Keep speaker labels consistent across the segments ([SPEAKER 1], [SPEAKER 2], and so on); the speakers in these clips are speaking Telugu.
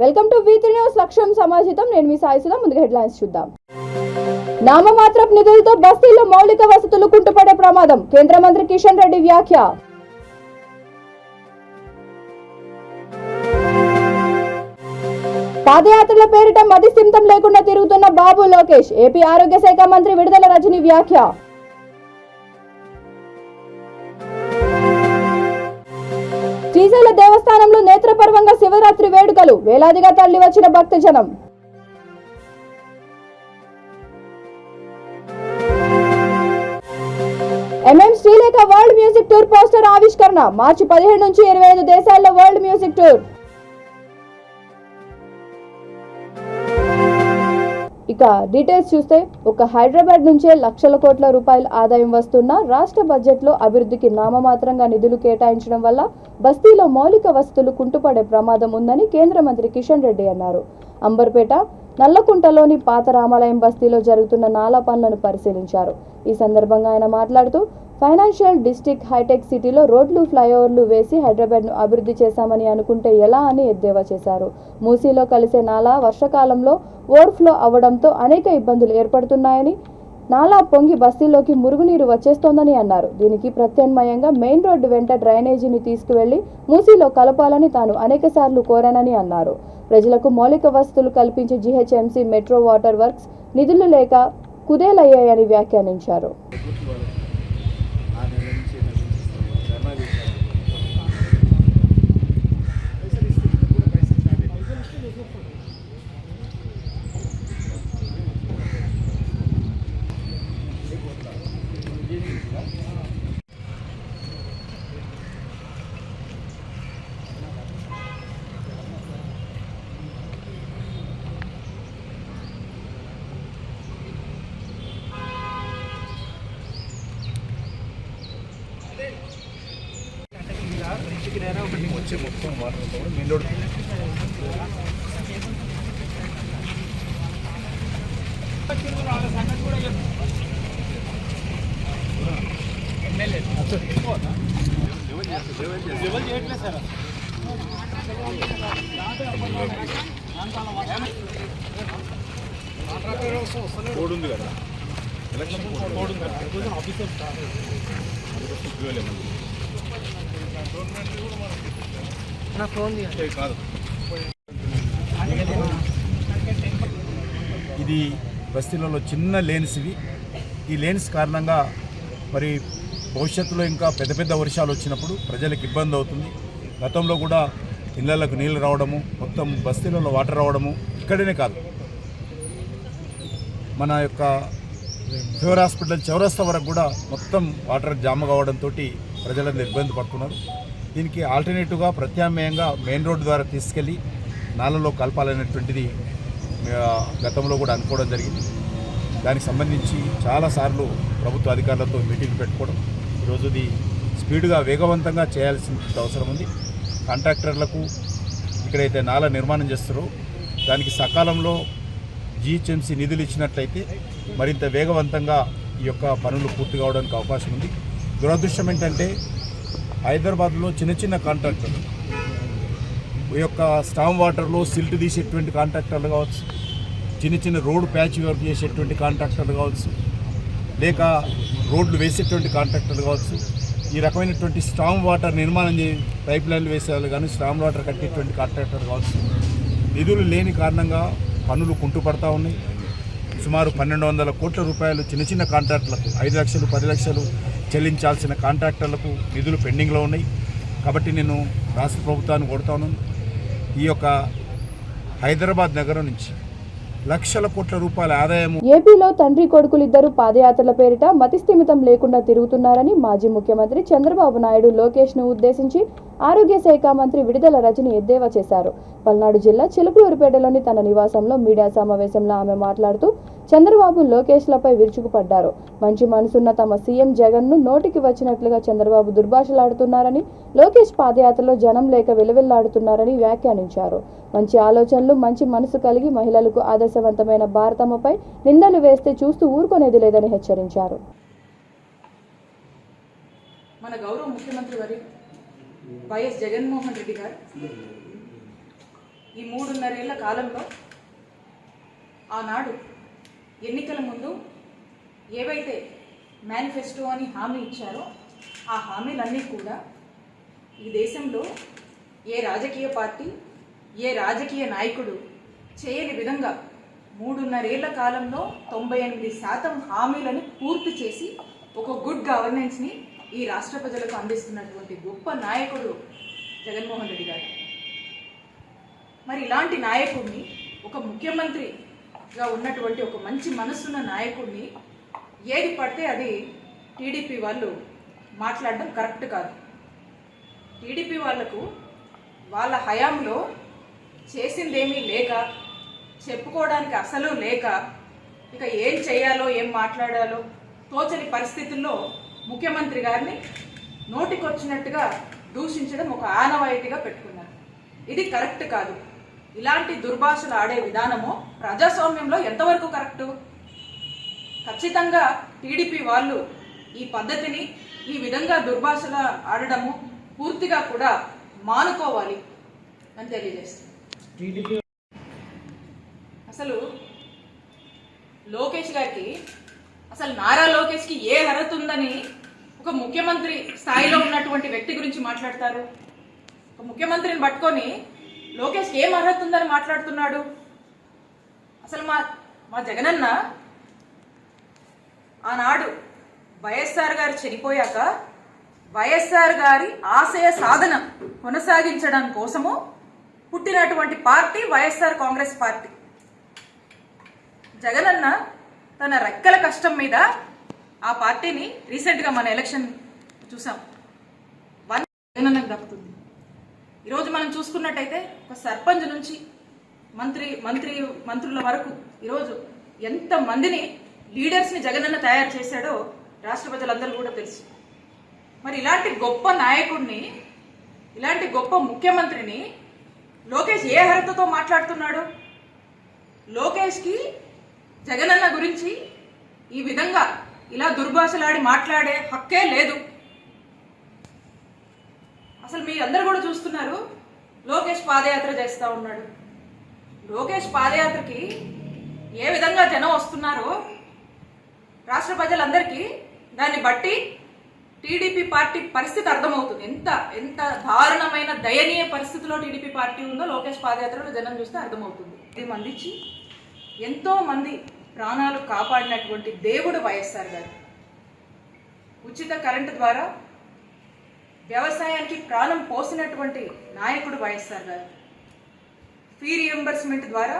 [SPEAKER 1] వెల్కమ్ టు V3 న్యూస్ లక్ష్యం సమాజితం. నేను మీ సాయిసుదా. ముందుగా హెడ్లైన్స్ చూద్దాం. నామమాత్రపు నిధులతో బస్తీల్లో మౌలిక వసతులు కుంటుపడే ప్రమాదం. కేంద్ర మంత్రి కిషన్ రెడ్డి వ్యాఖ్య. పాదయాత్రల పేరిట మతిస్థిమితం లేకుండా తిరుగుతున్న బాబు లోకేష్. ఏపీ ఆరోగ్య శాఖ మంత్రి విడుదల రజని వ్యాఖ్య. శ్రీశైల దేవస్థానంలో నేత్రపర్వంగా శివరాత్రి వేడుకలు. వేలాదిగా తరలి వచ్చిన భక్తజనం. Srilekha world music tour poster ఆవిష్కరణ. మార్చి 17 నుంచి 25 దేశాల్లో వరల్డ్ మ్యూజిక్ టూర్. ఇక డీటెయిల్స్ చూస్తే ఒక హైదరాబాద్ నుంచే లక్షల కోట్ల రూపాయల ఆదాయం వస్తున్న రాష్ట్ర బడ్జెట్లో అభివృద్ధికి నామమాత్రంగా నిధులు కేటాయించడం వల్ల బస్తీలో మౌలిక వసతులు కుంటుపడే ప్రమాదం ఉందని కేంద్ర మంత్రి కిషన్ రెడ్డి అన్నారు. అంబర్పేట నల్లకుంటలోని పాత రామాలయం బస్తీలో జరుగుతున్న నాలా పనులను పరిశీలించారు. ఈ సందర్భంగా ఆయన మాట్లాడుతూ ఫైనాన్షియల్ డిస్ట్రిక్ట్ హైటెక్ సిటీలో రోడ్లు, ఫ్లైఓవర్లు వేసి హైదరాబాద్ను అభివృద్ధి చేశామని అనుకుంటే ఎలా అని ఎద్దేవా చేశారు. మూసీలో కలిసే నాలా వర్షాకాలంలో ఓవర్ఫ్లో అవ్వడంతో అనేక ఇబ్బందులు ఏర్పడుతున్నాయని, నాలా పొంగి బస్తీల్లోకి మురుగునీరు వచ్చేస్తోందని అన్నారు. దీనికి ప్రత్యామ్నాయంగా మెయిన్ రోడ్డు వెంట డ్రైనేజీని తీసుకువెళ్లి మూసీలో కలపాలని తాను అనేకసార్లు కోరానని అన్నారు. ప్రజలకు మౌలిక వసతులు కల్పించే జీహెచ్ఎంసీ మెట్రో వాటర్ వర్క్స్ నిధులు లేక కుదేలయ్యాయని వ్యాఖ్యానించారు.
[SPEAKER 2] వచ్చే మొత్తం వాటర్ కూడా మెయిన్ రోడ్ కోడ్ ఉంది కదా, ఎలక్షన్ కోడ్ ఉంది కదా, ఆఫీసర్ ఇది బస్తీలలో చిన్న లేన్స్ ఇవి. ఈ లేన్స్ కారణంగా మరి భవిష్యత్తులో ఇంకా పెద్ద పెద్ద వర్షాలు వచ్చినప్పుడు ప్రజలకు ఇబ్బంది అవుతుంది. గతంలో కూడా ఇళ్లకు నీళ్ళు రావడము, మొత్తం బస్తీలలో వాటర్ రావడము ఇక్కడనే కాదు, మన యొక్క ఫీవర్ హాస్పిటల్ చౌరస్తా వరకు కూడా మొత్తం వాటర్ జామ కావడంతో ప్రజలందరూ ఇబ్బంది పడుతున్నారు. దీనికి ఆల్టర్నేటివ్గా ప్రత్యామ్నాయంగా మెయిన్ రోడ్డు ద్వారా తీసుకెళ్ళి నాలలో కలపాలనేటువంటిది గతంలో కూడా అనుకోవడం జరిగింది. దానికి సంబంధించి చాలాసార్లు ప్రభుత్వ అధికారులతో మీటింగ్ పెట్టుకోవడం, ఈరోజు ఇది స్పీడ్గా వేగవంతంగా చేయాల్సిన అవసరం ఉంది. కాంట్రాక్టర్లకు ఇక్కడైతే నాల నిర్మాణం చేస్తారో దానికి సకాలంలో జీహెచ్ఎంసీ నిధులు ఇచ్చినట్లయితే మరింత వేగవంతంగా ఈ యొక్క పనులు పూర్తి కావడానికి అవకాశం ఉంది. దురదృష్టం ఏంటంటే హైదరాబాద్లో చిన్న చిన్న కాంట్రాక్టర్లు, ఈ యొక్క స్టామ్ వాటర్లో సిల్ట్ తీసేటువంటి కాంట్రాక్టర్లు కావచ్చు, చిన్న చిన్న రోడ్ ప్యాచ్ వర్క్ చేసేటువంటి కాంట్రాక్టర్లు కావచ్చు, లేక రోడ్లు వేసేటువంటి కాంట్రాక్టర్లు కావచ్చు, ఈ రకమైనటువంటి స్టామ్ వాటర్ నిర్మాణం పైప్ లైన్లు వేసేవాళ్ళు కానీ స్టామ్ వాటర్ కట్టేటువంటి కాంట్రాక్టర్లు కావచ్చు, నిధులు లేని కారణంగా పనులు కుంటుపడతా ఉన్నాయి. సుమారు 1200 కోట్ల రూపాయలు చిన్న చిన్న కాంట్రాక్టర్లకు 5 లక్షలు 10 లక్షలు చెల్లించాల్సిన కాంట్రాక్టర్లకు నిధులు పెండింగ్లో ఉన్నాయి. కాబట్టి నేను రాష్ట్ర ప్రభుత్వాన్ని కోరుతాను, ఈ యొక్క హైదరాబాద్ నగరం నుంచి లక్షల కోట్ల రూపాయల ఆదాయం.
[SPEAKER 1] ఏపీలో తండ్రి కొడుకులిద్దరూ పాదయాత్రల పేరిట మతిస్థిమితం లేకుండా తిరుగుతున్నారని మాజీ ముఖ్యమంత్రి చంద్రబాబు నాయుడు లోకేష్ ను ఉద్దేశించి ఆరోగ్య శాఖ మంత్రి విడుదల రజని ఎద్దేవా చేశారు. పల్నాడు జిల్లా చిలుకూరుపేటలోని తన నివాసంలో మీడియా సమావేశంలో ఆమె మాట్లాడుతూ చంద్రబాబు లోకేష్లపై విరుచుకుపడ్డారు. మంచి మనసున్న తమ సీఎం జగన్ ను నోటికి వచ్చినట్లుగా చంద్రబాబు దుర్భాషలాడుతున్నారని, లోకేష్ పాదయాత్రలో జనం లేక విలవిల్లాడుతున్నారని వ్యాఖ్యానించారు. మంచి ఆలోచనలు, మంచి మనసు కలిగి మహిళలకు ఆదర్శవంతమైన భారతమ్మపై నిందలు వేస్తే చూస్తూ ఊరుకునేది లేదని హెచ్చరించారు.
[SPEAKER 3] మన గౌరవ ముఖ్యమంత్రి వైఎస్ జగన్మోహన్ రెడ్డి గారు ఈ 3.5 ఏళ్ల కాలంలో ఆనాడు ఎన్నికల ముందు ఏవైతే మేనిఫెస్టో అని హామీ ఇచ్చారో ఆ హామీలన్నీ కూడా ఈ దేశంలో ఏ రాజకీయ పార్టీ ఏ రాజకీయ నాయకుడు చేయని విధంగా 3.5 ఏళ్ల కాలంలో 98% హామీలను పూర్తి చేసి ఒక గుడ్ గవర్నెన్స్ని ఈ రాష్ట్ర ప్రజలకు అందిస్తున్నటువంటి గొప్ప నాయకుడు జగన్మోహన్ రెడ్డి గారు. మరి ఇలాంటి నాయకుడిని, ఒక ముఖ్యమంత్రిగా ఉన్నటువంటి ఒక మంచి మనసున్న నాయకుడిని ఏది పడితే అది టీడీపీ వాళ్ళు మాట్లాడడం కరెక్ట్ కాదు. టీడీపీ వాళ్లకు వాళ్ళ హయాంలో చేసిందేమీ లేక, చెప్పుకోవడానికి అసలు లేక, ఇక ఏం చేయాలో ఏం మాట్లాడాలో తోచని పరిస్థితుల్లో ముఖ్యమంత్రి గారిని నోటికొచ్చినట్టుగా దూషించడం ఒక ఆనవాయితీగా పెట్టుకున్నారు. ఇది కరెక్ట్ కాదు. ఇలాంటి దుర్భాషలు ఆడే విధానము ప్రజాస్వామ్యంలో ఎంతవరకు కరెక్టు? ఖచ్చితంగా టీడీపీ వాళ్ళు ఈ పద్ధతిని, ఈ విధంగా దుర్భాషలు ఆడడము పూర్తిగా కూడా మానుకోవాలి అని తెలియజేస్తుంది. అసలు లోకేష్ గారికి, అసలు నారా లోకేష్కి ఏ అర్హత ఉందని ఒక ముఖ్యమంత్రి స్థాయిలో ఉన్నటువంటి వ్యక్తి గురించి మాట్లాడతారు? ఒక ముఖ్యమంత్రిని పట్టుకొని లోకేష్కి ఏం అర్హత ఉందని మాట్లాడుతున్నాడు? అసలు మా జగనన్న ఆనాడు వైఎస్ఆర్ గారు చనిపోయాక వైఎస్ఆర్ గారి ఆశయ సాధన కొనసాగించడం కోసము పుట్టినటువంటి పార్టీ వైఎస్ఆర్ కాంగ్రెస్ పార్టీ. జగనన్న తన రెక్కల కష్టం మీద ఆ పార్టీని రీసెంట్గా మన ఎలక్షన్ చూసాం, జగనన్నకు దక్కుతుంది. ఈరోజు మనం చూసుకున్నట్టయితే ఒక సర్పంచ్ నుంచి మంత్రుల వరకు ఈరోజు ఎంతమందిని లీడర్స్ని జగనన్న తయారు చేశాడో రాష్ట్ర ప్రజలందరూ కూడా తెలుసు. మరి ఇలాంటి గొప్ప నాయకుడిని, ఇలాంటి గొప్ప ముఖ్యమంత్రిని లోకేష్ ఏ అర్హతతో మాట్లాడుతున్నాడు? లోకేష్కి జగనన్న గురించి ఈ విధంగా ఇలా దుర్భాషలాడి మాట్లాడే హక్కే లేదు. అసలు మీ అందరూ కూడా చూస్తున్నారు, లోకేష్ పాదయాత్ర చేస్తూ ఉన్నాడు. లోకేష్ పాదయాత్రకి ఏ విధంగా జనం వస్తున్నారో రాష్ట్ర ప్రజలందరికీ దాన్ని బట్టి టీడీపీ పార్టీ పరిస్థితి అర్థమవుతుంది. ఎంత దారుణమైన దయనీయ పరిస్థితిలో టీడీపీ పార్టీ ఉందో లోకేష్ పాదయాత్రలో జనం చూస్తే అర్థమవుతుంది. ఇది మందించి ఎంతో మంది ప్రాణాలు కాపాడినటువంటి దేవుడు వైఎస్ఆర్ గారు. ఉచిత కరెంటు ద్వారా వ్యవసాయానికి ప్రాణం పోసినటువంటి నాయకుడు వైఎస్ఆర్ గారు. ఫీ రియంబర్స్మెంట్ ద్వారా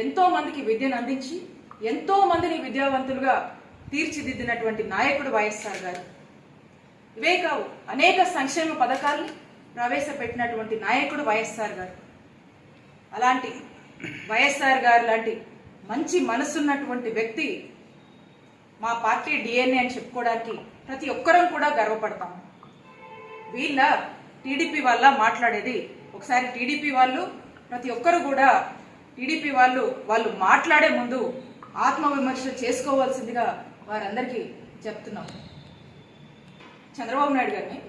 [SPEAKER 3] ఎంతో మందికి విద్యను అందించి ఎంతో మందిని విద్యావంతులుగా తీర్చిదిద్దినటువంటి నాయకుడు వైఎస్ఆర్ గారు. ఇవే కావు, అనేక సంక్షేమ పథకాల్ని ప్రవేశపెట్టినటువంటి నాయకుడు వైఎస్ఆర్ గారు. అలాంటి వైఎస్ఆర్ గారు లాంటి మంచి మనసున్నటువంటి వ్యక్తి మా పార్టీ డిఎన్ఏ అని చెప్పుకోవడానికి ప్రతి ఒక్కరం కూడా గర్వపడతాం. వీళ్ళ టీడీపీ వాళ్ళ మాట్లాడేది, ఒకసారి టీడీపీ వాళ్ళు ప్రతి ఒక్కరు కూడా టీడీపీ వాళ్ళు మాట్లాడే ముందు ఆత్మవిమర్శ చేసుకోవాల్సిందిగా వారందరికీ చెప్తున్నాం. చంద్రబాబు నాయుడు గారిని,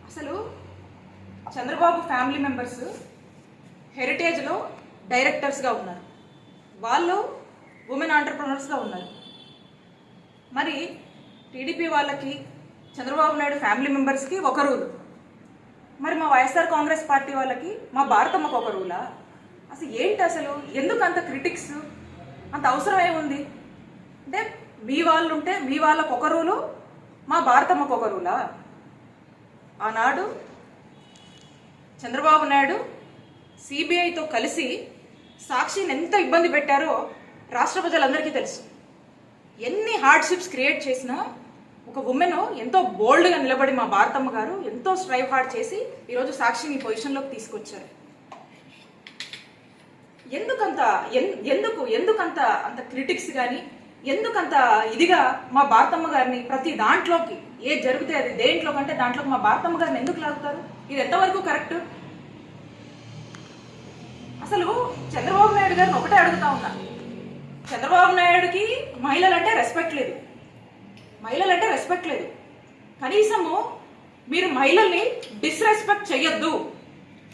[SPEAKER 3] అసలు చంద్రబాబు ఫ్యామిలీ మెంబర్స్ హెరిటేజ్లో డైరెక్టర్స్గా ఉన్నారు, వాళ్ళు ఉమెన్ ఆంటర్ప్రినర్స్గా ఉన్నారు. మరి టీడీపీ వాళ్ళకి, చంద్రబాబు నాయుడు ఫ్యామిలీ మెంబర్స్కి ఒక రూలు, మరి మా వైఎస్ఆర్ కాంగ్రెస్ పార్టీ వాళ్ళకి, మా భారతమ్మకు ఒక రూలా? అసలు ఏంటి అసలు? ఎందుకు అంత క్రిటిక్స్? అంత అవసరం ఏముంది? అంటే మీ వాళ్ళు ఉంటే మీ వాళ్ళకు ఒక రూలు, మా భారతమ్మకు ఒక రూలా? ఆనాడు చంద్రబాబు నాయుడు సిబిఐతో కలిసి సాక్షిని ఎంత ఇబ్బంది పెట్టారో రాష్ట్ర ప్రజలందరికీ తెలుసు. ఎన్ని హార్డ్షిప్స్ క్రియేట్ చేసినా ఒక ఉమెన్ ఎంతో బోల్డ్గా నిలబడి మా భారతమ్మ గారు ఎంతో స్ట్రైవ్ హార్డ్ చేసి ఈరోజు సాక్షిని ఈ పొజిషన్లోకి తీసుకొచ్చారు. ఎందుకంత అంత క్రిటిక్స్ కానీ, ఎందుకంత ఇదిగా మా భారతమ్మ గారిని ప్రతి దాంట్లోకి ఏది జరిగితే అది దేంట్లో కంటే దాంట్లోకి మా భారతమ్మ గారిని ఎందుకు లాగుతారు? ఇది ఎంతవరకు కరెక్ట్? అసలు చంద్రబాబు నాయుడు గారిని ఒకటే అడుగుతా ఉన్నా, చంద్రబాబు నాయుడుకి మహిళలంటే రెస్పెక్ట్ లేదు, కనీసము మీరు మహిళల్ని డిస్రెస్పెక్ట్ చెయ్యొద్దు,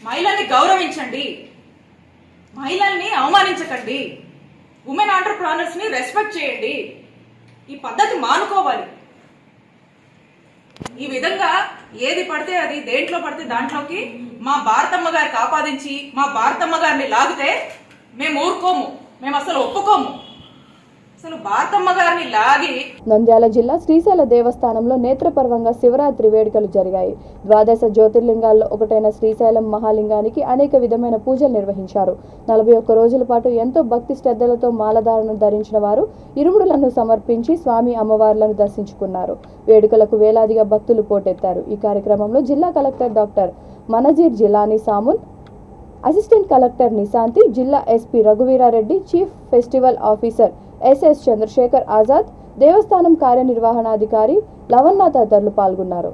[SPEAKER 3] మహిళల్ని గౌరవించండి. మహిళల్ని అవమానించకండి, ఉమెన్ ఆంటర్ప్రెన్యూర్స్ని రెస్పెక్ట్ చేయండి. ఈ పద్ధతి మానుకోవాలి. ఈ విధంగా ఏది పడితే అది, దేంట్లో పడితే దాంట్లోకి మా భారతమ్మ గారికి ఆపాదించి మా భారతమ్మ గారిని లాగితే మేము ఊరుకోము, మేము అసలు ఒప్పుకోము. అసలు భారతమ్మ గారిని లాగి.
[SPEAKER 1] నంద్యాల జిల్లా శ్రీశైల దేవస్థానంలో నేత్రపర్వంగా శివరాత్రి వేడుకలు జరిగాయి. ద్వాదశ జ్యోతిర్లింగాల్లో ఒకటైన శ్రీశైలం మహాలింగానికి అనేక విధమైన పూజలు నిర్వహించారు. 41 రోజుల పాటు ఎంతో భక్తి శ్రద్ధలతో మాలధారణ ధరించిన వారు ఇరుముడులను సమర్పించి స్వామి అమ్మవార్లను దర్శించుకున్నారు. వేడుకలకు వేలాదిగా భక్తులు పోటెత్తారు. ఈ కార్యక్రమంలో జిల్లా collector doctor Manazir Jilani Samoon, assistant collector Nishanthi, జిల్లా SP Raghuveera Reddy, chief festival officer SS Chandrashekar Azad, దేవస్థానం కార్యనిర్వహణాధికారి లవన్న తదితరులు పాల్గొన్నారు.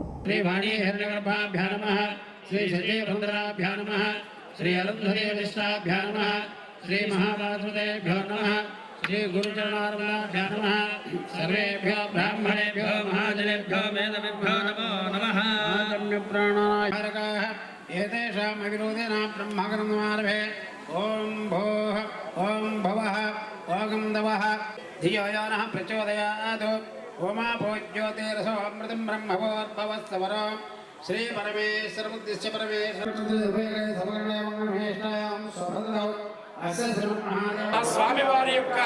[SPEAKER 4] ఓం భోః ఓం భవః ఓం దవః ధియో యో నః ప్రచోదయాత్. ఓమాపో జ్యోతిరసో అమృతం బ్రహ్మవోద్భవస్సవరో శ్రీ పరమేశ్వరముద్దిశ్య స్వామివారి యొక్క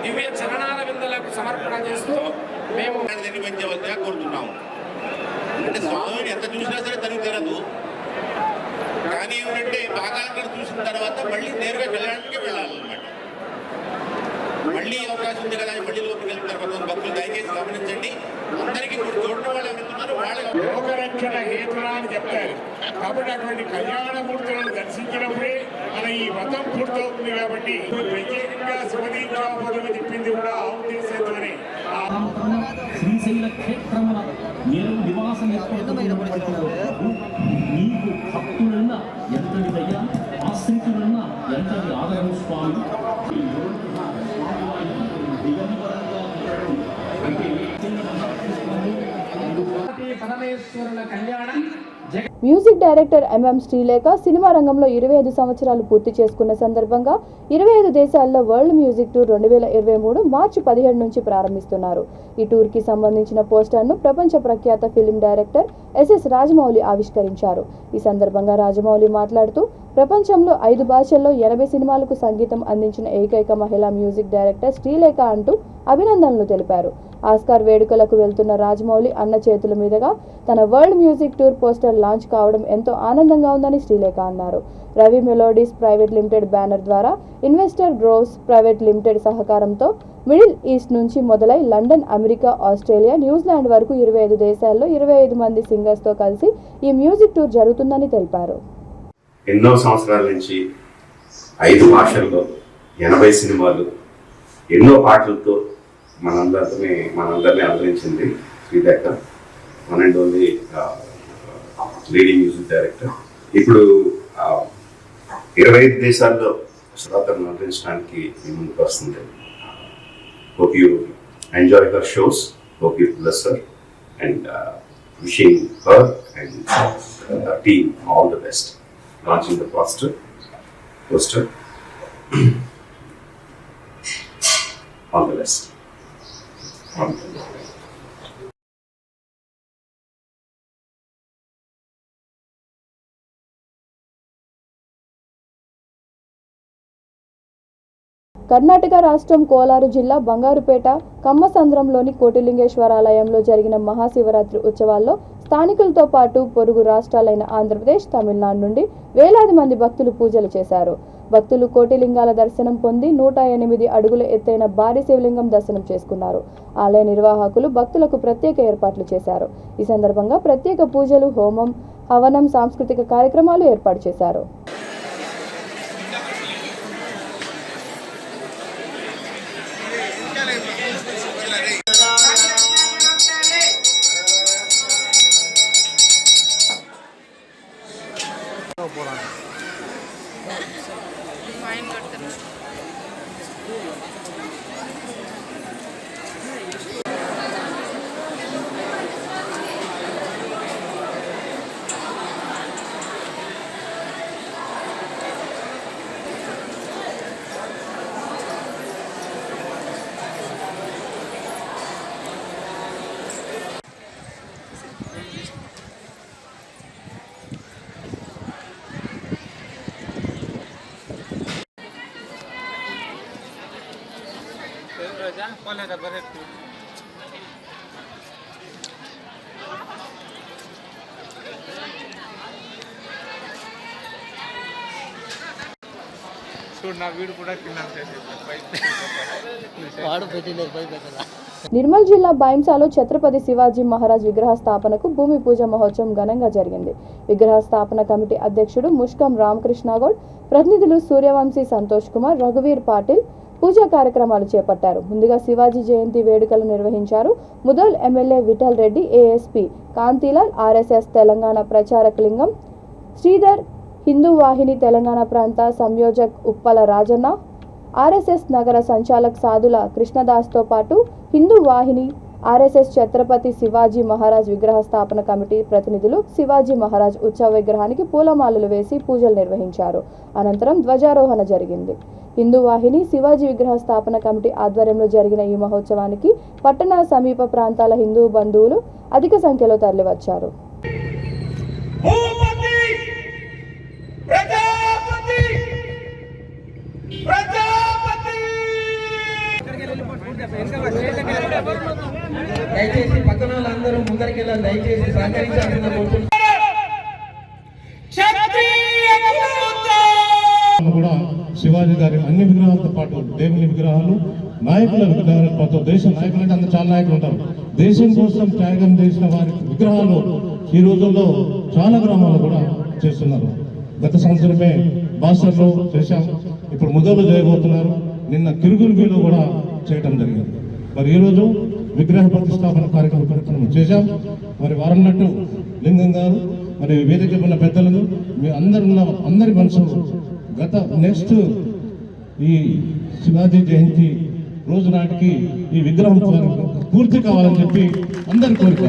[SPEAKER 4] దివ్య చరణాల విందులకు సమర్పణ చేస్తూ మేము
[SPEAKER 5] నిర్వహించవలసిగా కోరుతున్నాము. అంటే స్వామిని ఎంత చూసినా సరే తనకు తెరదు, కానీ ఏమిటంటే భాగాలను చూసిన తర్వాత మళ్ళీ నేరుగా వెళ్ళడానికి వెళ్ళాలన్నమాట. మళ్ళీ అవకాశం ఉంది కదా, మళ్ళీ లోపలికి వెళ్ళిన తర్వాత భక్తులు దయచేసి గమనించండి. అందరికీ ఇప్పుడు చూడడం వాళ్ళు ఏమంటున్నారు, వాళ్ళు
[SPEAKER 4] లోకరక్షణ హేతురా అని చెప్తారు. కాబట్టి అటువంటి కళ్యాణమూర్తులను దర్శించినప్పుడే మన ఈ వ్రతం పూర్తవుతుంది. కాబట్టి ప్రత్యేకంగా శివదీక్షాపదులు చెప్పింది కూడా ఆ ఉద్దేశంతోనే.
[SPEAKER 6] శ్రీశైల క్షేత్రమున నేను నివాసం నీకు భక్తులన్నా ఎంతటి దయ, ఆశ్రితులన్నా ఎంతటి ఆదరణ స్వామి.
[SPEAKER 4] పరమేశ్వరుల కళ్యాణం.
[SPEAKER 1] Music director MM Srilekha cinema రంగంలో 25 సంవత్సరాలు పూర్తి చేసుకున్న సందర్భంగా 25 దేశాల్లో వరల్డ్ మ్యూజిక్ టూర్ 2023 మార్చి 17 నుంచి ప్రారంభిస్తున్నారు. ఈ టూర్కి సంబంధించిన పోస్టర్ను ప్రపంచ ప్రఖ్యాత ఫిలిం డైరెక్టర్ ఎస్ఎస్ రాజమౌళి ఆవిష్కరించారు. ఈ సందర్భంగా రాజమౌళి మాట్లాడుతూ ప్రపంచంలో 5 భాషల్లో 80 సినిమాలకు సంగీతం అందించిన ఏకైక మహిళా మ్యూజిక్ డైరెక్టర్ శ్రీలేఖ అంటూ అభినందనలు తెలిపారు. ఆస్కార్ వేడుకలకు వెళ్తున్న రాజమౌళి అన్న చేతుల మీదుగా తన world music tour poster launch కావడం ఎంతో ఆనందంగా ఉందని శ్రీలేఖ అన్నారు. Ravi melodies private limited banner ద్వారా ఇన్వెస్టర్ గ్రోవ్స్ ప్రైవేట్ లిమిటెడ్ సహకారంతో మిడిల్ ఈస్ట్ నుంచి మొదలై లండన్, అమెరికా, ఆస్ట్రేలియా, న్యూజిలాండ్ వరకు 25 దేశాల్లో 25 మంది సింగర్స్తో కలిసి ఈ మ్యూజిక్ టూర్ జరుగుతుందని తెలిపారు.
[SPEAKER 7] ఎన్నో సంవత్సరాల నుంచి 5 భాషల్లో 80 సినిమాలు, ఎన్నో పాటలతో మనందరినీ ఆదరించింది Srilekha. One and only leading music director. ఇప్పుడు 25 దేశాల్లో శ్రోతలను ఆదరించడానికి మీ ముందుకు వస్తుంది. Hope you enjoy her shows. Hope you bless her and wishing her and her team all the best. Launching the poster. All the best.
[SPEAKER 1] Karnataka రాష్ట్రం కోలారు జిల్లా బంగారుపేట కమ్మసంద్రంలోని కోటిలింగేశ్వరాలయంలో జరిగిన మహాశివరాత్రి ఉత్సవాల్లో స్థానికులతో పాటు పొరుగు రాష్ట్రాలైన ఆంధ్రప్రదేశ్, తమిళనాడు నుండి వేలాది మంది భక్తులు పూజలు చేశారు. భక్తులు కోటిలింగాల దర్శనం పొంది 108 అడుగుల ఎత్తైన భారీ శివలింగం దర్శనం చేసుకున్నారు. ఆలయ నిర్వాహకులు భక్తులకు ప్రత్యేక ఏర్పాట్లు చేశారు. ఈ సందర్భంగా ప్రత్యేక పూజలు, హోమం, హవనం, సాంస్కృతిక కార్యక్రమాలు ఏర్పాటు చేశారు. నిర్మల్ జిల్లా బైంసాలో ఛత్రపతి శివాజీ మహారాజ్ విగ్రహ స్థాపనకు భూమి పూజ మహోత్సవం ఘనంగా జరిగింది. విగ్రహ స్థాపన కమిటీ అధ్యక్షుడు ముష్కం రామకృష్ణ గౌడ్, ప్రతినిధులు సూర్యవంశీ సంతోష్ కుమార్, రఘువీర్ పాటిల్ పూజా కార్యక్రమాలు చేపట్టారు. ముందుగా శివాజీ జయంతి వేడుకలు నిర్వహించారు. Mudhol MLA Vithal Reddy, ASP Kantilal, RSS Telangana ప్రచారక లింగం శ్రీధర్, హిందూ వాహిని తెలంగాణ ప్రాంత సంయోజక్ ఉప్పల రాజన్న, ఆర్ఎస్ఎస్ నగర సంచాలక్ సాధుల కృష్ణదాస్తో పాటు హిందూ వాహిని, ఆర్ఎస్ఎస్ ఛత్రపతి శివాజీ మహారాజ్ విగ్రహ స్థాపన కమిటీ ప్రతినిధులు శివాజీ మహారాజ్ ఉత్సవ విగ్రహానికి పూలమాలలు వేసి పూజలు నిర్వహించారు. అనంతరం ధ్వజారోహణ జరిగింది. హిందూ వాహిని, శివాజీ విగ్రహ స్థాపన కమిటీ ఆధ్వర్యంలో జరిగిన ఈ మహోత్సవానికి పట్టణ సమీప ప్రాంతాల హిందూ బంధువులు అధిక సంఖ్యలో తరలివచ్చారు.
[SPEAKER 8] దయచేసి పక్కన వాళ్ళందరూ ముందరికి వెళ్ళాలి. దయచేసి సహకరించాల్సిన
[SPEAKER 9] కూడా శివాజీ గారి అన్ని విగ్రహాలతో పాటు దేవుని విగ్రహాలు, నాయకుల విగ్రహాలతో పాటు దేశ నాయకులు అంటే అందరూ చాలా నాయకులు ఉంటారు. దేశం కోసం త్యాగం చేసిన వారి విగ్రహాలు ఈ రోజుల్లో చాలా గ్రామాలు కూడా చేస్తున్నారు. గత సంవత్సరమే బాసర్లో చేశాం, ఇప్పుడు ముదలు చేయబోతున్నారు. నిన్న కిరుగులులో కూడా చేయడం జరిగింది. మరి ఈరోజు విగ్రహ ప్రతిష్టాపన కార్యక్రమం చేశాం. మరి వారన్నట్టు లింగం గారు, మరి వేదిక ఉన్న పెద్దలను, మీ అందరి మనసు గత నెక్స్ట్ ఈ శివాజీ జయంతి రోజు నాటికి ఈ విగ్రహం పూర్తి కావాలని చెప్పి అందరి కోరిక.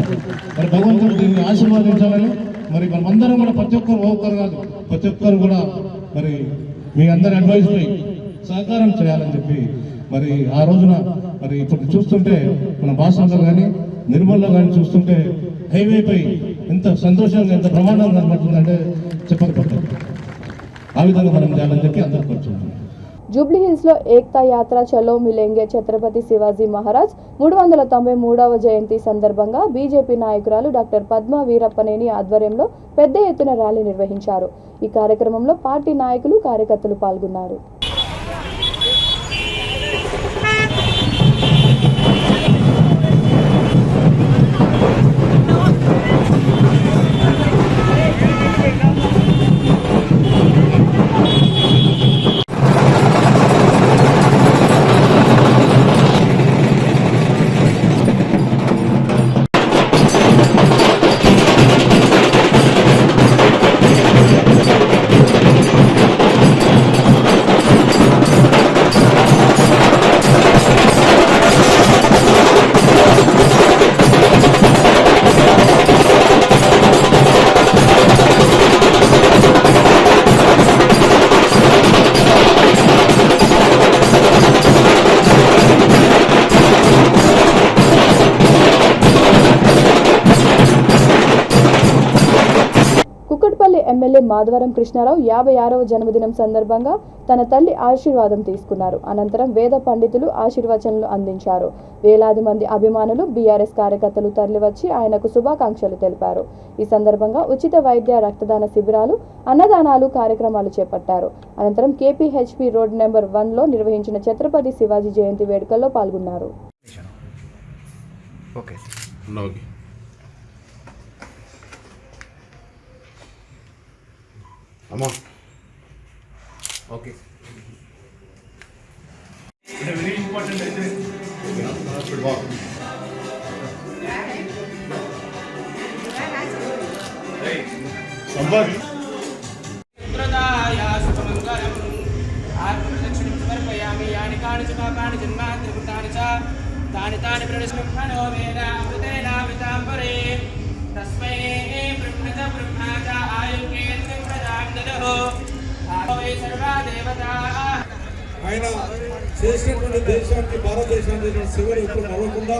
[SPEAKER 9] మరి భగవంతుడు దీన్ని ఆశీర్వాదించాలని, మరి మనమందరం కూడా ప్రతి ఒక్కరు కాదు, ప్రతి ఒక్కరు కూడా మరి మీ అందరి అడ్వైస్ పై సహకారం చేయాలని చెప్పి మరి ఆ రోజున మరి ఇప్పుడు చూస్తుంటే మన భాషలో కానీ నిర్మల్లో కానీ చూస్తుంటే హైవేపై ఎంత సంతోషంగా, ఎంత ప్రమాణంగా కనబడుతుందంటే చెప్పకపోతుంది. ఆ విధంగా మనం చేయాలని చెప్పి అందరూ కూర్చున్నాం.
[SPEAKER 1] జూబ్లీ హిల్స్ లో ఏక్తా యాత్ర చలో మిలేంగే ఛత్రపతి శివాజీ మహారాజ్ 393వ జయంతి సందర్భంగా బీజేపీ నాయకురాలు డాక్టర్ పద్మ వీరప్పనేని ఆధ్వర్యంలో పెద్ద ఎత్తున ర్యాలీ నిర్వహించారు. ఈ కార్యక్రమంలో పార్టీ నాయకులు, కార్యకర్తలు పాల్గొన్నారు. ఎమ్మెల్యే మాధవరం కృష్ణారావు 56వ జన్మదినం సందర్భంగా తన తల్లి ఆశీర్వాదం తీసుకున్నారు. అనంతరం వేద పండితులు ఆశీర్వచనాలు అందించారు. వేలాది మంది అభిమానులు, బీఆర్ఎస్ కార్యకర్తలు తరలివచ్చి ఆయనకు శుభాకాంక్షలు తెలిపారు. ఈ సందర్భంగా ఉచిత వైద్య, రక్తదాన శిబిరాలు, అన్నదానాలు కార్యక్రమాలు చేపట్టారు. అనంతరం కేపీహెచ్పీ రోడ్ నెంబర్ 1లో నిర్వహించిన ఛత్రపతి శివాజీ జయంతి వేడుకల్లో పాల్గొన్నారు.
[SPEAKER 2] Okay. It's a very important message. Good walk. Right. Sambar.
[SPEAKER 10] ఆయన చేసినటువంటి దేశానికి, భారతదేశానికి శివుడు ఎప్పుడు నడవకుండా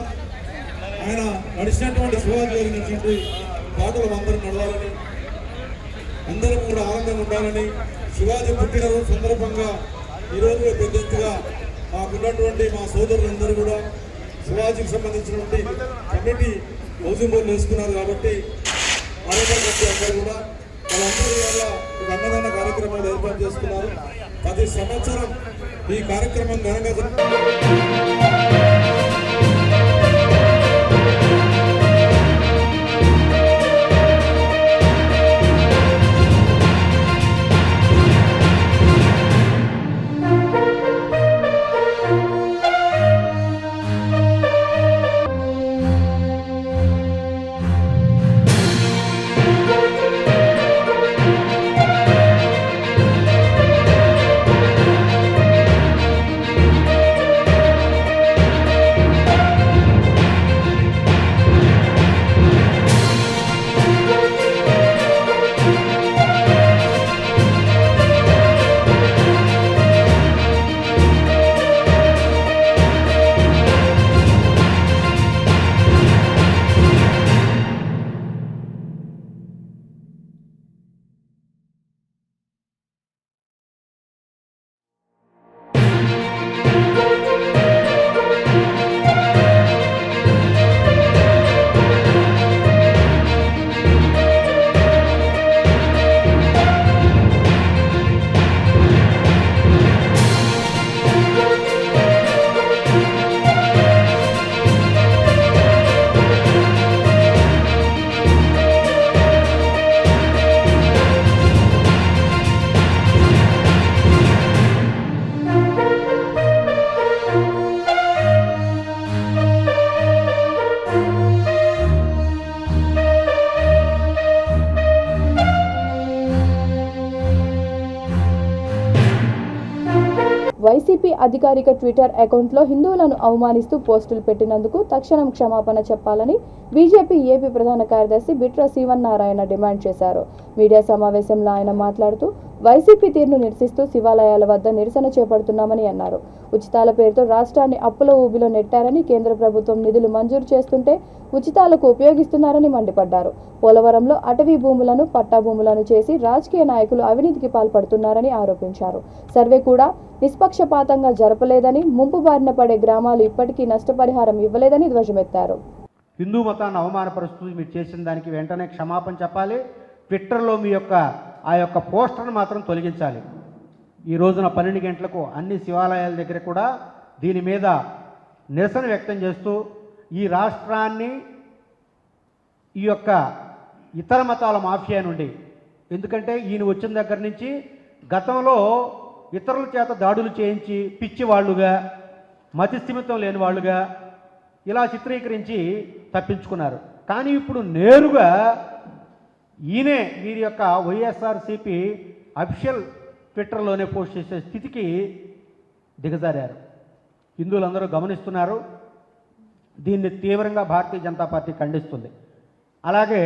[SPEAKER 10] ఆయన నడిచినటువంటి శివాజీ జరిగినటువంటి పాటలు అందరూ నడవాలని, అందరం కూడా ఆనందంగా ఉండాలని, శివాజీ పుట్టినరోజు సందర్భంగా ఈరోజు పెద్ద ఎత్తుగా మాకున్నటువంటి మా సోదరులందరూ కూడా శివాజీకి సంబంధించినటువంటి కమిటీ హౌసింగ్ బోర్డు వేసుకున్నారు కాబట్టి ఆరోగ్యం అందరూ కూడా వాళ్ళందరి వల్ల ఒక అన్నదాన కార్యక్రమాలు ఏర్పాటు చేసుకున్నారు. ప్రతి సంవత్సరం ఈ కార్యక్రమం ఘనంగా
[SPEAKER 1] వైసీపీ అధికారిక ట్విట్టర్ అకౌంట్లో హిందువులను అవమానిస్తూ పోస్టులు పెట్టినందుకు తక్షణం క్షమాపణ చెప్పాలని బీజేపీ ఏపీ ప్రధాన కార్యదర్శి బిట్రా శివన్నారాయణ డిమాండ్ చేశారు. మీడియా సమావేశంలో ఆయన మాట్లాడుతూ వైసీపీ తీరును నిరసిస్తూ శివాలయాల వద్ద నిరసన చేపడుతున్నామని అన్నారు. ఉచితాల పేరుతో రాష్ట్రాన్ని అప్పుల ఊబిలో నెట్టారని, కేంద్ర ప్రభుత్వం నిధులు మంజూరు చేస్తుంటే ఉచితాలకు ఉపయోగిస్తున్నారని మండిపడ్డారు. పోలవరంలో అటవీ భూములను పట్టా భూములను చేసి రాజకీయ నాయకులు అవినీతికి పాల్పడుతున్నారని ఆరోపించారు. సర్వే కూడా నిష్పక్షపాతంగా జరపలేదని, ముంపు బారిన పడే గ్రామాలు ఇప్పటికీ నష్టపరిహారం ఇవ్వలేదని ధ్వజమెత్తారు.
[SPEAKER 11] హిందూ మతాన్ని అవమానపరుస్తూ మీరు చేసిన దానికి వెంటనే క్షమాపణ చెప్పాలి. ట్విట్టర్లో మీ యొక్క ఆ యొక్క పోస్టర్ను మాత్రం తొలగించాలి. ఈ రోజున 12 గంటలకు అన్ని శివాలయాల దగ్గర కూడా దీని మీద నిరసన వ్యక్తం చేస్తూ ఈ రాష్ట్రాన్ని ఈ యొక్క ఇతర మతాల మాఫియా నుండి, ఎందుకంటే ఈయన వచ్చిన దగ్గర నుంచి గతంలో ఇతరుల చేత దాడులు చేయించి పిచ్చి వాళ్ళుగా, మతిస్థిమితం లేని వాళ్ళుగా ఇలా చిత్రీకరించి తప్పించుకున్నారు. కానీ ఇప్పుడు నేరుగా ఈయనే వీరి యొక్క వైఎస్ఆర్సీపీ అఫీషియల్ ట్విట్టర్లోనే పోస్ట్ చేసే స్థితికి దిగజారారు. హిందువులందరూ గమనిస్తున్నారు. దీన్ని తీవ్రంగా భారతీయ జనతా పార్టీ ఖండిస్తుంది. అలాగే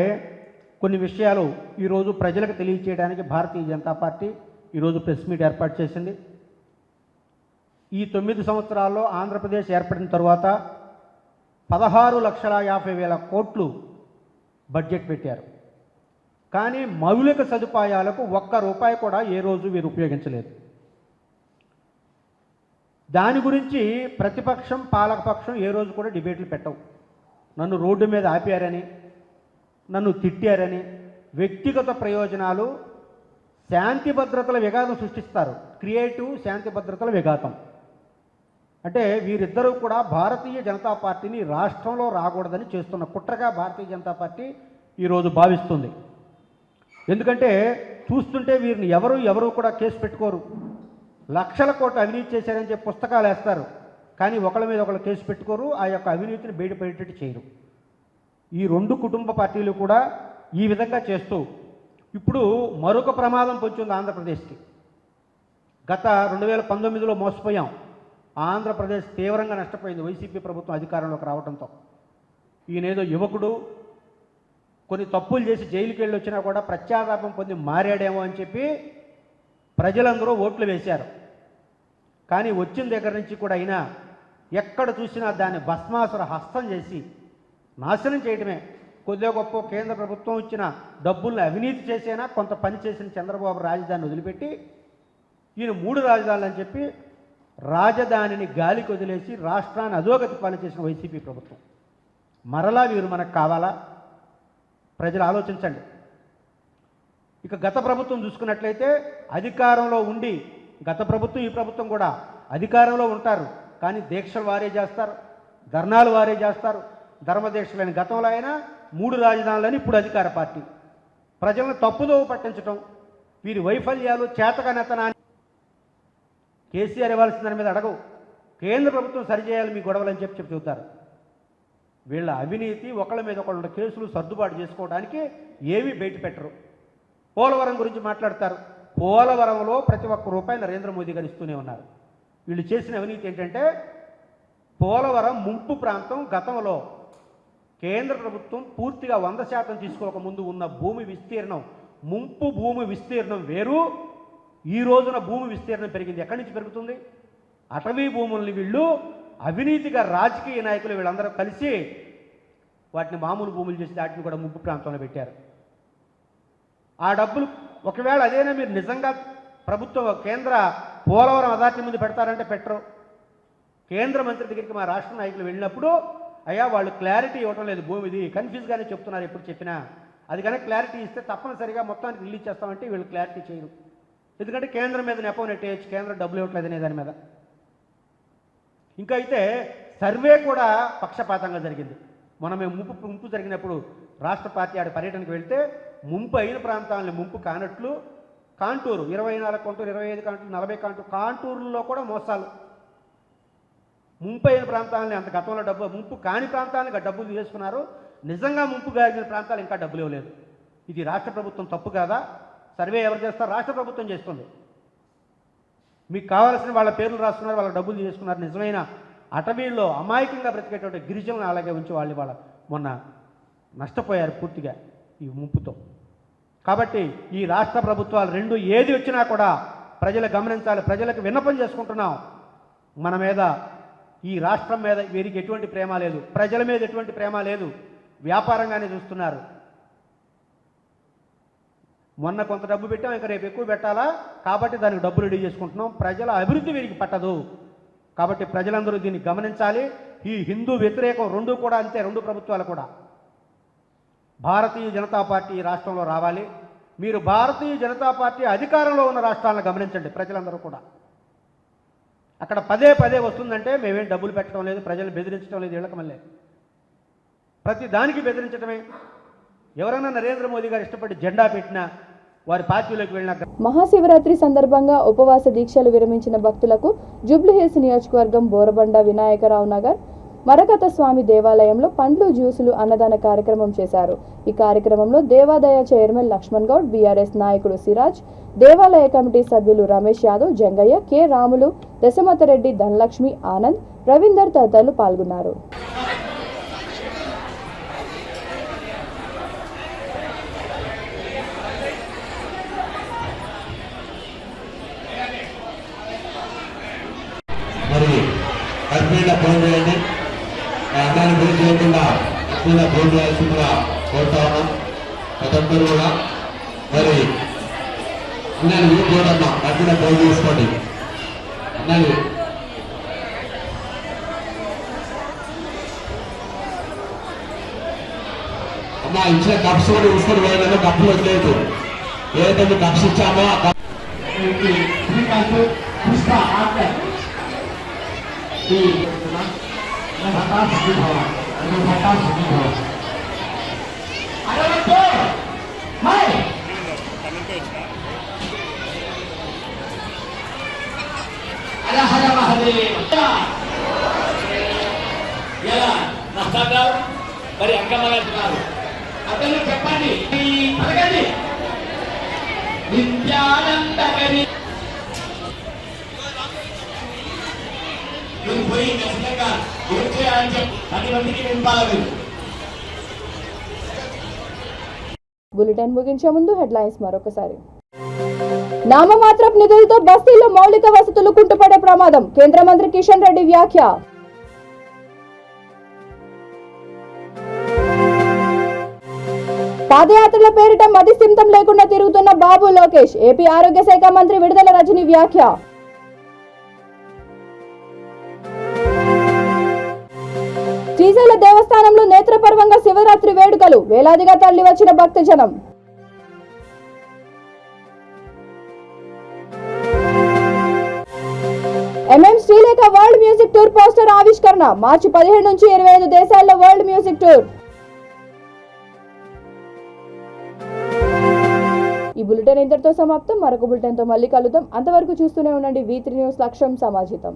[SPEAKER 11] కొన్ని విషయాలు ఈరోజు ప్రజలకు తెలియచేయడానికి భారతీయ జనతా పార్టీ ఈరోజు ప్రెస్ మీట్ ఏర్పాటు చేసింది. ఈ 9 సంవత్సరాల్లో ఆంధ్రప్రదేశ్ ఏర్పడిన తరువాత 16,50,000 కోట్లు బడ్జెట్ పెట్టారు. కానీ మౌలిక సదుపాయాలకు ₹1 కూడా ఏ రోజు వీరు ఉపయోగించలేదు. దాని గురించి ప్రతిపక్షం, పాలకపక్షం ఏ రోజు కూడా డిబేట్లు పెట్టవు. నన్ను రోడ్డు మీద ఆపారని, నన్ను తిట్టారని వ్యక్తిగత ప్రయోజనాలు, శాంతి భద్రతల విఘాతం సృష్టిస్తారు. క్రియేటివ్ శాంతి భద్రతల విఘాతం అంటే వీరిద్దరూ కూడా భారతీయ జనతా పార్టీని రాష్ట్రంలో రాకూడదని చేస్తున్న కుట్రగా భారతీయ జనతా పార్టీ ఈరోజు భావిస్తుంది. ఎందుకంటే చూస్తుంటే వీరిని ఎవరు కూడా కేసు పెట్టుకోరు. లక్షల కోట్ల అవినీతి చేశారని చెప్పి పుస్తకాలు వేస్తారు, కానీ ఒకళ్ళ మీద ఒకళ్ళు కేసు పెట్టుకోరు. ఆ యొక్క అవినీతిని బయటపడేటట్టు చేయరు. ఈ 2 కుటుంబ పార్టీలు కూడా ఈ విధంగా చేస్తూ ఇప్పుడు మరొక ప్రమాదం పొంచింది ఆంధ్రప్రదేశ్కి. గత 2019లో మోసపోయాం. ఆంధ్రప్రదేశ్ తీవ్రంగా నష్టపోయింది వైసీపీ ప్రభుత్వం అధికారంలోకి రావడంతో. ఈయనేదో యువకుడు కొన్ని తప్పులు చేసి జైలుకి వెళ్ళి వచ్చినా కూడా ప్రత్యాఘాతం పొంది మారాడేమో అని చెప్పి ప్రజలందరూ ఓట్లు వేశారు. కానీ వచ్చిన దగ్గర నుంచి కూడా అయినా ఎక్కడ చూసినా దాన్ని భస్మాసుర హస్తం చేసి నాశనం చేయడమే. కొద్దిగా గొప్ప కేంద్ర ప్రభుత్వం ఇచ్చిన డబ్బుల్ని అవినీతి చేసేనా కొంత పని చేసిన చంద్రబాబు రాజధానిని వదిలిపెట్టి ఈయన 3 రాజధానులు అని చెప్పి రాజధానిని గాలికి వదిలేసి రాష్ట్రాన్ని అధోగతి పాలు చేసిన వైసీపీ ప్రభుత్వం. మరలా వీరు మనకు కావాలా? ప్రజలు ఆలోచించండి. ఇక గత ప్రభుత్వం చూసుకున్నట్లయితే అధికారంలో ఉండి, గత ప్రభుత్వం ఈ ప్రభుత్వం కూడా అధికారంలో ఉంటారు, కానీ దీక్షలు వారే చేస్తారు, ధర్నాలు వారే చేస్తారు. ధర్మదీక్షలని గతంలో అయినా 3 రాజధానులని ఇప్పుడు అధికార పార్టీ. ప్రజలను తప్పుదోవ పట్టించడం, వీరి వైఫల్యాలు, చేతకనెతనాన్ని కేసీఆర్ ఇవ్వాల్సిన దాని మీద అడగవు. కేంద్ర ప్రభుత్వం సరిచేయాలి మీ గొడవలని చెప్పి చెబుతారు. వీళ్ళ అవినీతి, ఒకళ్ళ మీద ఒకళ్ళ కేసులు సర్దుబాటు చేసుకోవడానికి ఏమీ బయట పెట్టరు. పోలవరం గురించి మాట్లాడతారు. పోలవరంలో ప్రతి ఒక్క రూపాయి నరేంద్ర మోదీ గారు ఇస్తూనే ఉన్నారు. వీళ్ళు చేసిన అవినీతి ఏంటంటే, పోలవరం ముంపు ప్రాంతం గతంలో కేంద్ర ప్రభుత్వం పూర్తిగా 100% తీసుకోకముందు ఉన్న భూమి విస్తీర్ణం, ముంపు భూమి విస్తీర్ణం వేరు. ఈ రోజున భూమి విస్తీర్ణం పెరిగింది. ఎక్కడి నుంచి పెరుగుతుంది? అటవీ భూముల్ని వీళ్ళు అవినీతిగా రాజకీయ నాయకులు వీళ్ళందరూ కలిసి వాటిని మామూలు భూములు చేసి వాటిని కూడా ముంపు ప్రాంతంలో పెట్టారు. ఆ డబ్బులు ఒకవేళ అదేనా మీరు నిజంగా ప్రభుత్వం కేంద్ర పోలవరం అథారిటీ ముందు పెడతారంటే పెట్టరు. కేంద్ర మంత్రి దగ్గరికి మా రాష్ట్ర నాయకులు వెళ్ళినప్పుడు, అయ్యా వాళ్ళు క్లారిటీ ఇవ్వటం లేదు, భూమి ఇది కన్ఫ్యూజ్గానే చెప్తున్నారు, ఎప్పుడు చెప్పినా అది కనుక క్లారిటీ ఇస్తే తప్పనిసరిగా మొత్తానికి రిలీజ్ చేస్తామంటే వీళ్ళు క్లారిటీ చేయరు. ఎందుకంటే కేంద్రం మీద నెపం నెట్టేయచ్చు, కేంద్రం డబ్బులు ఇవ్వట్లేదనే దాని మీద. ఇంకా అయితే సర్వే కూడా పక్షపాతంగా జరిగింది. మనం ముంపు జరిగినప్పుడు రాష్ట్ర పార్టీ ఆడ పర్యటనకు వెళ్తే ముంపు అయిన ప్రాంతాలను ముంపు కానట్లు కాంటూరు 24 కాంటూరు, 25 కాంటూరు, 40 కాంటూరు, కాంటూరులో కూడా మోసాలు. ముంపు అయిన ప్రాంతాలని అంత గతంలో ముంపు కాని ప్రాంతాలకు డబ్బులు తీసుకున్నారు. నిజంగా ముంపు గారిన ప్రాంతాలు ఇంకా డబ్బులు ఇవ్వలేదు. ఇది రాష్ట్ర ప్రభుత్వం తప్పు కాదా? సర్వే ఎవరు చేస్తారు? రాష్ట్ర ప్రభుత్వం చేస్తుంది. మీకు కావాల్సిన వాళ్ళ పేర్లు రాస్తున్నారు, వాళ్ళ డబ్బులు తీసుకున్నారు. నిజమైన అటవీల్లో అమాయకంగా బ్రతికేటువంటి గిరిజనులు అలాగే ఉంచి వాళ్ళు వాళ్ళ మొన్న నష్టపోయారు పూర్తిగా ఈ ముంపుతో. కాబట్టి ఈ రాష్ట్ర ప్రభుత్వాలు రెండు ఏది వచ్చినా కూడా ప్రజలు గమనించాలి. ప్రజలకు విన్నపం చేసుకుంటున్నాం. మన మీద, ఈ రాష్ట్రం మీద వీరికి ఎటువంటి ప్రేమ లేదు, ప్రజల మీద ఎటువంటి ప్రేమ లేదు, వ్యాపారంగానే చూస్తున్నారు. మొన్న కొంత డబ్బు పెట్టాం, ఇంకా రేపు ఎక్కువ పెట్టాలా, కాబట్టి దానికి డబ్బులు రెడీ చేసుకుంటున్నాం. ప్రజల అభివృద్ధి వీరికి పట్టదు. కాబట్టి ప్రజలందరూ దీన్ని గమనించాలి. ఈ హిందూ వ్యతిరేకం రెండు కూడా అంతే, రెండు ప్రభుత్వాలు కూడా. భారతీయ జనతా పార్టీ ఈ రాష్ట్రంలో రావాలి. మీరు భారతీయ జనతా పార్టీ అధికారంలో ఉన్న రాష్ట్రాలను గమనించండి. ప్రజలందరూ కూడా అక్కడ పదే పదే వస్తుందంటే మేమేం డబ్బులు పెట్టడం లేదు, ప్రజలు బెదిరించడం లేదు, ఇళ్ళకి మళ్ళీ ప్రతి దానికి బెదిరించడమే. ఎవరైనా నరేంద్ర మోదీ గారు ఇష్టపడి జెండా పెట్టినా, వారి పార్టీలోకి వెళ్ళిన
[SPEAKER 1] మహాశివరాత్రి సందర్భంగా ఉపవాస దీక్షలు విరమించిన భక్తులకు జూబ్లీహిల్స్ నియోజకవర్గం బోరబండ వినాయకరావు నగర్ మరకత స్వామి దేవాలయంలో పండ్లు జ్యూసులు అన్నదాన కార్యక్రమం చేశారు. ఈ కార్యక్రమంలో దేవాదాయ చైర్మన్ లక్ష్మణ్ గౌడ్, బీఆర్ఎస్ నాయకుడు సిరాజ్, దేవాలయ కమిటీ సభ్యులు రమేష్ యాదవ్, జంగయ్య, కె రాములు, దశమతరెడ్డి, ధనలక్ష్మి, ఆనంద్, రవీందర్ తదితరులు పాల్గొన్నారు.
[SPEAKER 12] అన్నాన్ని గురించి లేకుండా ఎక్కువగా భోజనం చేయాల్సిందిగా కోరుతా ఉన్నాం. ప్రతి కూడా మరి అన్నాన్ని గురించి చూడమ్మా, అక్కడ భోజనం చేసుకోండి. అన్నాన్ని అమ్మా ఇచ్చిన కప్స్ కూడా తీసుకొని పోయినా కప్పులు వదిలేదు. ఏదైతే కప్స్ ఇచ్చామో శ్రీకాంత్ కృష్ణ
[SPEAKER 13] మరి అంకమ్మగారు అతను చెప్పండి, అడగండి. నిత్యానందగరి పోయి ఖచ్చితంగా ఏం చేయాలని చెప్పి 10 మందికి నింపాలి.
[SPEAKER 1] బులెటిన్ ముగించే ముందు హెడ్లైన్స్ మరొకసారి. నామమాత్రపు నిధులతో బస్తీల్లో మౌలిక వసతులు కుంటుపడే ప్రమాదం, కేంద్ర మంత్రి కిషన్ రెడ్డి వ్యాఖ్య. పాదయాత్రల పేరిట మతిస్థిమితం లేకుండా తిరుగుతున్న బాబు లోకేష్, ఏపీ ఆరోగ్య శాఖ మంత్రి విడుదల రజని వ్యాఖ్య. శ్రీశైల దేవస్థానంలో నేత్రపర్వంగా శివరాత్రి వేడుకలు, వేలాదిగా తరలి వచ్చిన భక్తజనం. Srilekha world music tour poster ఆవిష్కరణ. మార్చి 17 నుంచి 25 దేశాల్లో వరల్డ్ మ్యూజిక్ టూర్. ఈ బులెటిన్ ఇంతటితో సమాప్తం. మరొక బులెటిన్తో మళ్ళీ కలుద్దాం. అంతవరకు చూస్తూనే ఉండండి V3 న్యూస్, లక్ష్యం సమాజితం.